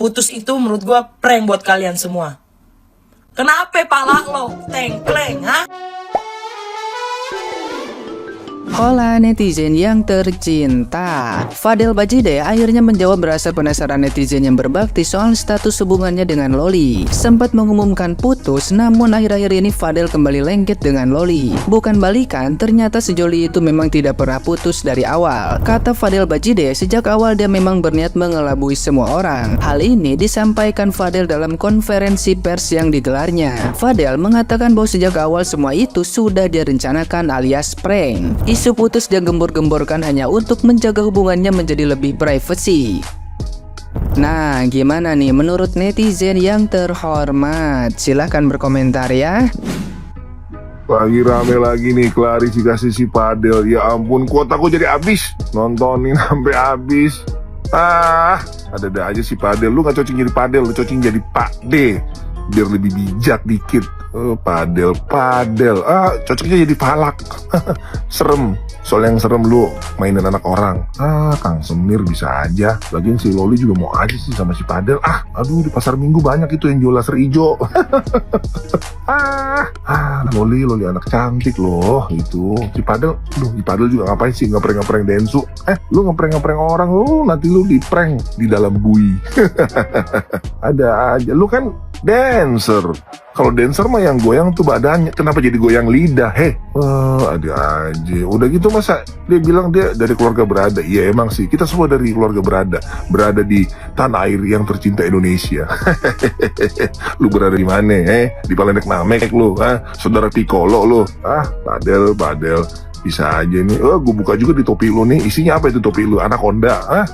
Putus itu menurut gue prank buat kalian semua. Kenapa pala lo tengkleng, ha? Hola netizen yang tercinta, Fadel Bajide akhirnya menjawab rasa penasaran netizen yang berbakti soal status hubungannya dengan Loli. Sempat mengumumkan putus, namun akhir-akhir ini Fadel kembali lengket dengan Loli. Bukan balikan, ternyata sejoli itu memang tidak pernah putus dari awal. Kata Fadel Bajide, sejak awal dia memang berniat mengelabui semua orang. Hal ini disampaikan Fadel dalam konferensi pers yang digelarnya. Fadel mengatakan bahwa sejak awal semua itu sudah direncanakan alias prank. Isu putus dia gembor-gemborkan hanya untuk menjaga hubungannya menjadi lebih privacy. Nah, gimana nih menurut netizen yang terhormat? Silahkan berkomentar ya. Lagi rame lagi nih klarifikasi si Fadel. Ya ampun, kuotaku jadi habis. Nontonin sampai habis. Ada aja si Fadel. Lu gak cocok jadi Fadel, lu cocok jadi Pak D. Biar lebih bijak dikit. Fadel. Cocoknya jadi Falak. Serem. Soal yang serem lu mainin anak orang. Kang Semir bisa aja. Lagian si Loli juga mau aja sih sama si Fadel. Aduh, di pasar Minggu banyak itu yang jual laser ijo. Loli anak cantik loh itu. Si Fadel juga ngapain sih ngeprank Densu? Lu ngeprank orang lu, nanti lu di-prank di dalam bui. Ada aja. Lu kan dancer. Kalau dancer mah yang goyang tuh badannya, kenapa jadi goyang lidah? Ada aja. Udah gitu masa dia bilang dia dari keluarga berada. Iya emang sih, kita semua dari keluarga berada di tanah air yang tercinta Indonesia. Lu berada di mana? Di Palembang Namek lu, saudara Piccolo lu. Padel bisa aja nih. Gue buka juga di topi lu nih. Isinya apa itu topi lu? Anaconda.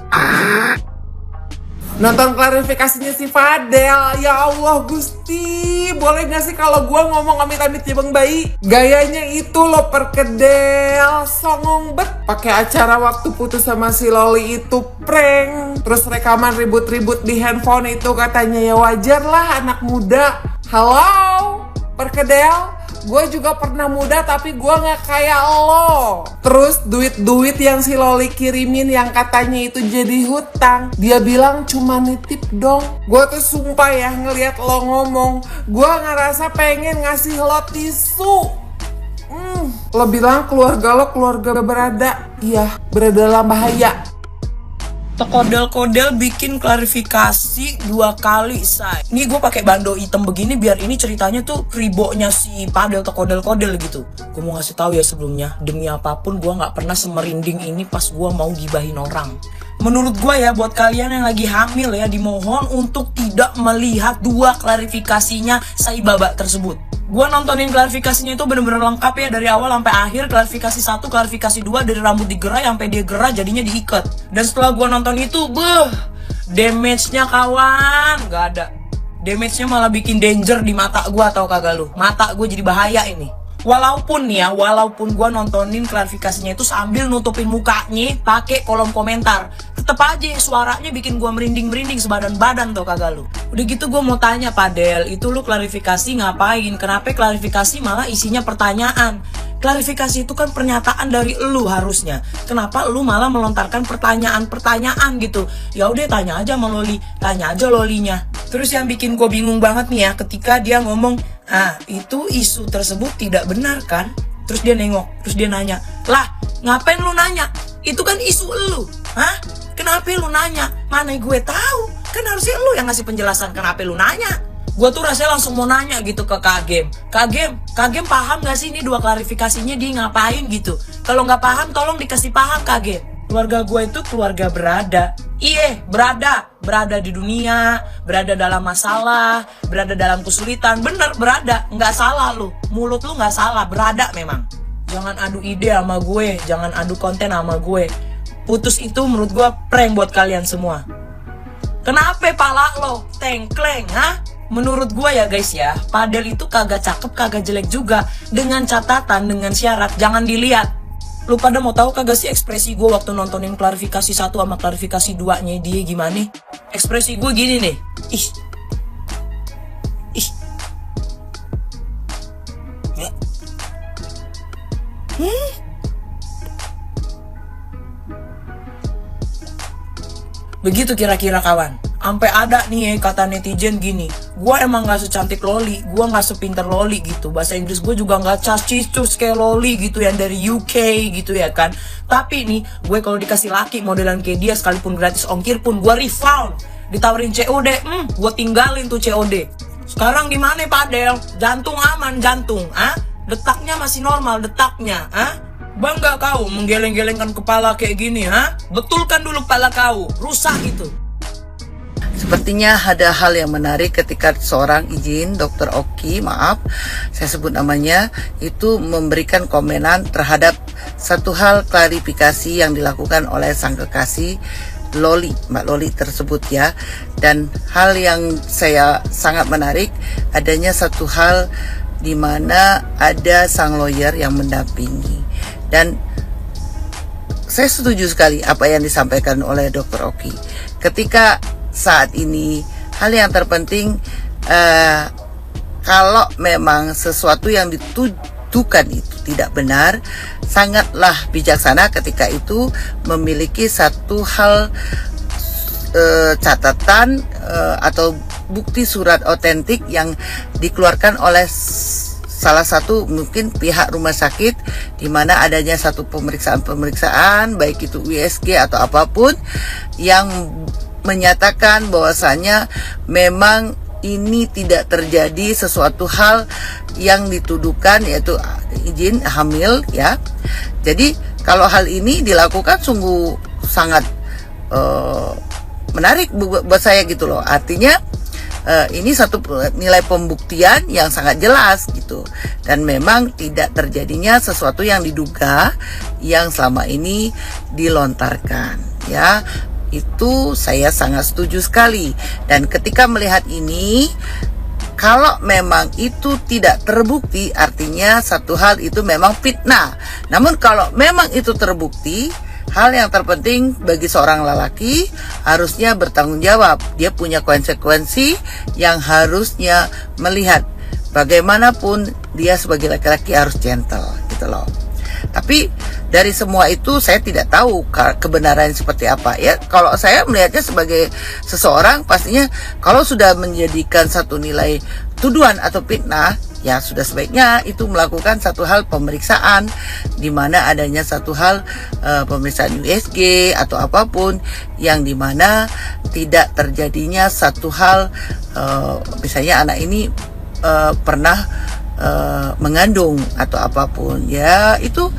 Nonton klarifikasinya si Fadel. Ya Allah Gusti, boleh gak sih kalau gue ngomong amit-amit ya Bang Bayi? Gayanya itu lo perkedel, songong bet. Pakai acara waktu putus sama si Loli itu prank. Terus rekaman ribut-ribut di handphone itu katanya ya wajar lah anak muda. Halo, perkedel. Gue juga pernah muda tapi gue gak kayak lo. Terus duit yang si Loli kirimin yang katanya itu jadi hutang, dia bilang cuma nitip dong. Gue tuh sumpah ya ngeliat lo ngomong, gue ngerasa pengen ngasih lo tisu. Lo bilang keluarga lo keluarga berada. Iya, berada dalam bahaya. Kodel bikin klarifikasi 2 kali, say. Ini gue pakai bando hitam begini biar ini ceritanya tuh ribonya si Fadel kodel gitu. Gue mau ngasih tahu ya sebelumnya, demi apapun gue nggak pernah semerinding ini pas gue mau gibahin orang. Menurut gue ya, buat kalian yang lagi hamil ya, dimohon untuk tidak melihat 2 klarifikasinya Sai Baba tersebut. Gue nontonin klarifikasinya itu bener-bener lengkap ya, dari awal sampai akhir. Klarifikasi 1, klarifikasi 2, dari rambut digerai sampai dia gerah jadinya diikat. Dan setelah gue nonton itu, damage-nya kawan gak ada. Damage-nya malah bikin danger di mata gue, tau kagak lu? Mata gue jadi bahaya ini. Walaupun gue nontonin klarifikasinya itu sambil nutupin mukanya pakai kolom komentar, tetep aja suaranya bikin gue merinding sebadan badan tuh kagak lu. Udah gitu gue mau tanya Fadel, itu lu klarifikasi ngapain? Kenapa klarifikasi malah isinya pertanyaan? Klarifikasi itu kan pernyataan dari lu harusnya. Kenapa lu malah melontarkan pertanyaan gitu? Ya udah tanya aja sama Loli, tanya aja Lolinya. Terus yang bikin gue bingung banget nih ya, ketika dia ngomong, itu isu tersebut tidak benar kan? Terus dia nengok, terus dia nanya, lah ngapain lu nanya? Itu kan isu lu, Kenapa lu nanya? Mana gue tahu? Kan harusnya lu yang ngasih penjelasan kenapa lu nanya. Gue tuh rasanya langsung mau nanya gitu ke Kagem paham gak sih ini 2 klarifikasinya dia ngapain gitu? Kalau nggak paham tolong dikasih paham Kagem. Keluarga gue itu keluarga berada. Iya, berada di dunia, berada dalam masalah, berada dalam kesulitan. Bener, berada, nggak salah lu. Mulut lu nggak salah, berada memang. Jangan adu ide sama gue, jangan adu konten sama gue. Putus itu menurut gue prank buat kalian semua. Kenapa pala lo tengkleng, Menurut gue ya guys ya, Fadel itu kagak cakep, kagak jelek juga. Dengan catatan, dengan syarat, jangan dilihat. Lu pada mau tahu kagak sih ekspresi gue waktu nontonin klarifikasi 1 sama klarifikasi 2-nya dia gimana? Ekspresi gue gini nih. Ih. Begitu kira-kira kawan. Sampai ada nih kata netizen gini, gue emang gak secantik Loli, gue gak sepinter Loli gitu. Bahasa Inggris gue juga gak cacicus kayak Loli gitu yang dari UK gitu ya kan. Tapi nih, gue kalau dikasih laki modelan kayak dia sekalipun gratis ongkir pun gue refund. Ditawarin COD, gue tinggalin tuh COD. Sekarang gimana Padel? Jantung aman, jantung, detaknya masih normal, detaknya, Bangga kau menggeleng-gelengkan kepala kayak gini, Betulkan dulu kepala kau, rusak gitu. Sepertinya ada hal yang menarik ketika seorang Dr. Oki, maaf saya sebut namanya, itu memberikan komenan terhadap satu hal klarifikasi yang dilakukan oleh sang kekasih Loli, Mbak Loli tersebut ya. Dan hal yang saya sangat menarik, adanya satu hal di mana ada sang lawyer yang mendampingi. Dan saya setuju sekali apa yang disampaikan oleh Dr. Oki. Ketika saat ini hal yang terpenting, kalau memang sesuatu yang dituduhkan itu tidak benar, sangatlah bijaksana ketika itu memiliki satu hal catatan atau bukti surat otentik yang dikeluarkan oleh salah satu mungkin pihak rumah sakit, di mana adanya satu pemeriksaan baik itu USG atau apapun yang menyatakan bahwasanya memang ini tidak terjadi sesuatu hal yang dituduhkan, yaitu izin hamil ya. Jadi kalau hal ini dilakukan sungguh sangat menarik buat saya gitu loh. Artinya ini satu nilai pembuktian yang sangat jelas gitu, dan memang tidak terjadinya sesuatu yang diduga yang selama ini dilontarkan ya. Itu saya sangat setuju sekali. Dan ketika melihat ini, kalau memang itu tidak terbukti, artinya satu hal itu memang fitnah. Namun kalau memang itu terbukti, hal yang terpenting bagi seorang lelaki harusnya bertanggung jawab. Dia punya konsekuensi yang harusnya melihat. Bagaimanapun dia sebagai laki-laki harus gentle gitu loh. Tapi dari semua itu saya tidak tahu kebenaran seperti apa ya. Kalau saya melihatnya sebagai seseorang, pastinya kalau sudah menjadikan satu nilai tuduhan atau fitnah, ya sudah sebaiknya itu melakukan satu hal pemeriksaan, di mana adanya satu hal pemeriksaan USG atau apapun, yang dimana tidak terjadinya satu hal misalnya anak ini pernah mengandung atau apapun ya. Itu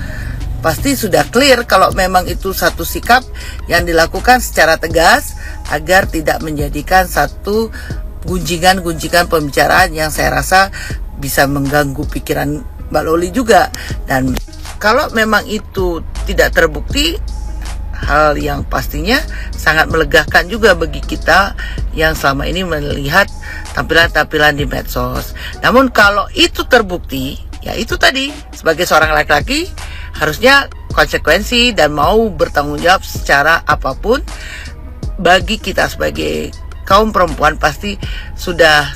pasti sudah clear kalau memang itu satu sikap yang dilakukan secara tegas agar tidak menjadikan satu gunjingan-gunjingan pembicaraan yang saya rasa bisa mengganggu pikiran Mbak Loli juga. Dan kalau memang itu tidak terbukti, hal yang pastinya sangat melegakan juga bagi kita yang selama ini melihat tampilan-tampilan di medsos. Namun kalau itu terbukti, ya itu tadi, sebagai seorang laki-laki harusnya konsekuensi dan mau bertanggung jawab secara apapun. Bagi kita sebagai kaum perempuan pasti sudah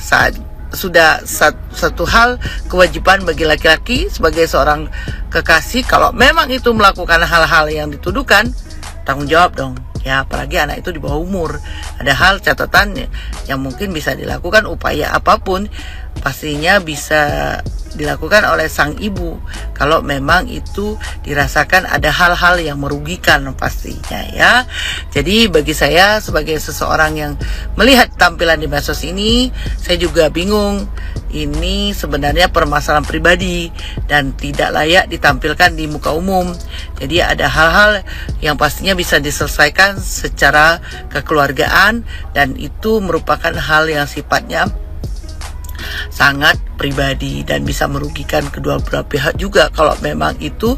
satu hal kewajiban bagi laki-laki sebagai seorang kekasih, kalau memang itu melakukan hal-hal yang dituduhkan, tanggung jawab dong ya. Apalagi anak itu di bawah umur, ada hal catatan yang mungkin bisa dilakukan, upaya apapun pastinya bisa dilakukan oleh sang ibu kalau memang itu dirasakan ada hal-hal yang merugikan pastinya ya. Jadi bagi saya sebagai seseorang yang melihat tampilan di medsos ini, saya juga bingung. Ini sebenarnya permasalahan pribadi dan tidak layak ditampilkan di muka umum. Jadi ada hal-hal yang pastinya bisa diselesaikan secara kekeluargaan, dan itu merupakan hal yang sifatnya sangat pribadi dan bisa merugikan kedua belah pihak juga kalau memang itu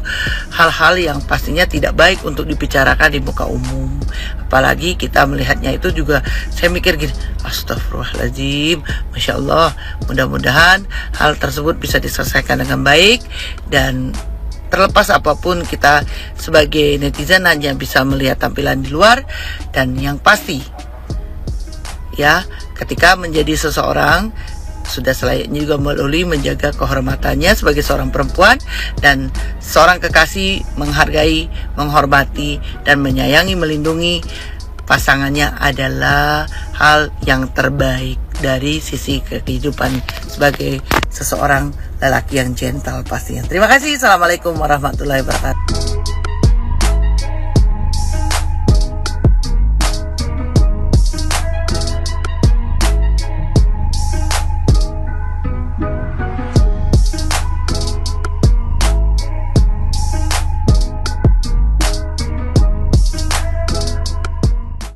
hal-hal yang pastinya tidak baik untuk dibicarakan di muka umum. Apalagi kita melihatnya itu juga, saya mikir gini, astagfirullahaladzim, Masya Allah, mudah-mudahan hal tersebut bisa diselesaikan dengan baik. Dan terlepas apapun, kita sebagai netizen hanya bisa melihat tampilan di luar. Dan yang pasti ya, ketika menjadi seseorang, sudah selayaknya juga Mbak Loli menjaga kehormatannya sebagai seorang perempuan dan seorang kekasih, menghargai, menghormati, dan menyayangi, melindungi pasangannya adalah hal yang terbaik dari sisi kehidupan sebagai seseorang lelaki yang gentle pastinya. Terima kasih. Assalamualaikum warahmatullahi wabarakatuh.